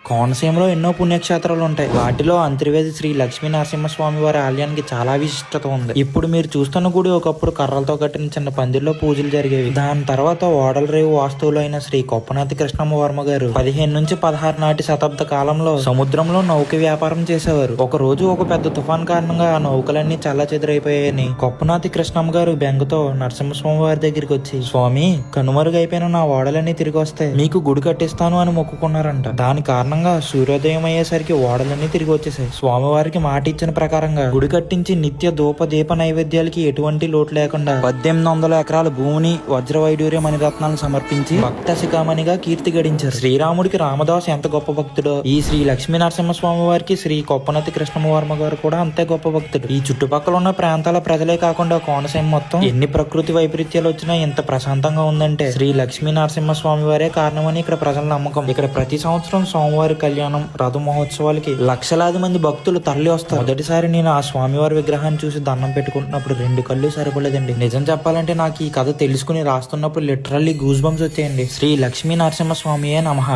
కోనసీమలో ఎన్నో పుణ్యక్షేత్రాలు ఉంటాయి. వాటిలో అంతర్వేది శ్రీ లక్ష్మీ నరసింహస్వామి వారి ఆలయానికి చాలా విశిష్టత ఉంది. ఇప్పుడు మీరు చూస్తున్న గుడి ఒకప్పుడు కర్రలతో కట్టిన చిన్న పందిర్లో పూజలు జరిగేవి. దాని తర్వాత ఓడల రేవు వాస్తువులు అయిన శ్రీ కొప్పనాతి కృష్ణమ్మ వర్మ గారు 15 నుంచి 16 నాటి శతాబ్ద కాలంలో సముద్రంలో నౌక వ్యాపారం చేసేవారు. ఒక రోజు ఒక పెద్ద తుఫాన్ కారణంగా ఆ నౌకలన్నీ చల్లాచెదురైపోయాయని కొప్పనాతి కృష్ణమ్మ గారు బెంగతో నరసింహస్వామి వారి దగ్గరికి వచ్చి, స్వామి, కనుమరుగైపోయిన నా ఓడలన్నీ తిరిగి వస్తే మీకు గుడి కట్టిస్తాను అని మొక్కుకున్నారంట. దాని కారణంగా సూర్యోదయం అయ్యేసరికి ఓడలన్నీ తిరిగి వచ్చేసాయి. స్వామివారికి మాట ఇచ్చిన ప్రకారంగా గుడి కట్టించి నిత్య ధూప దీప నైవేద్యాలకి ఎటువంటి లోటు లేకుండా 1800 ఎకరాల భూమిని వజ్రవైడూర్యం అని రత్నాలను సమర్పించి భక్త శిఖామణిగా కీర్తి గడించారు. శ్రీరాముడికి రామదాసు ఎంత గొప్ప భక్తుడో ఈ శ్రీ లక్ష్మీ నరసింహస్వామి వారికి శ్రీ కొప్పనతి కృష్ణవర్మ గారు కూడా అంతే గొప్ప భక్తుడు. ఈ చుట్టుపక్కల ఉన్న ప్రాంతాల ప్రజలే కాకుండా కోనసీమ మొత్తం ఎన్ని ప్రకృతి వైపరీత్యాలు వచ్చినా ఎంత ప్రశాంతంగా ఉందంటే శ్రీ లక్ష్మీ నరసింహస్వామి వారే కారణమని ఇక్కడ ప్రజల నమ్మకం. ఇక్కడ ప్రతి సంవత్సరం సోమవారి కళ్యాణం, రథ మహోత్సవాలకి లక్షలాది మంది భక్తులు తరలి వస్తారు. మొదటిసారి నేను ఆ స్వామివారి విగ్రహాన్ని చూసి దండం పెట్టుకుంటున్నప్పుడు 2 కళ్ళు సరిపోలేదండి. నిజం చెప్పాలంటే నాకు ఈ కథ తెలుసుకుని రాస్తున్నప్పుడు లిటరల్లీ గూస్ బంప్స్ వచ్చాయండి. శ్రీ లక్ష్మీ నరసింహస్వామియే నమః.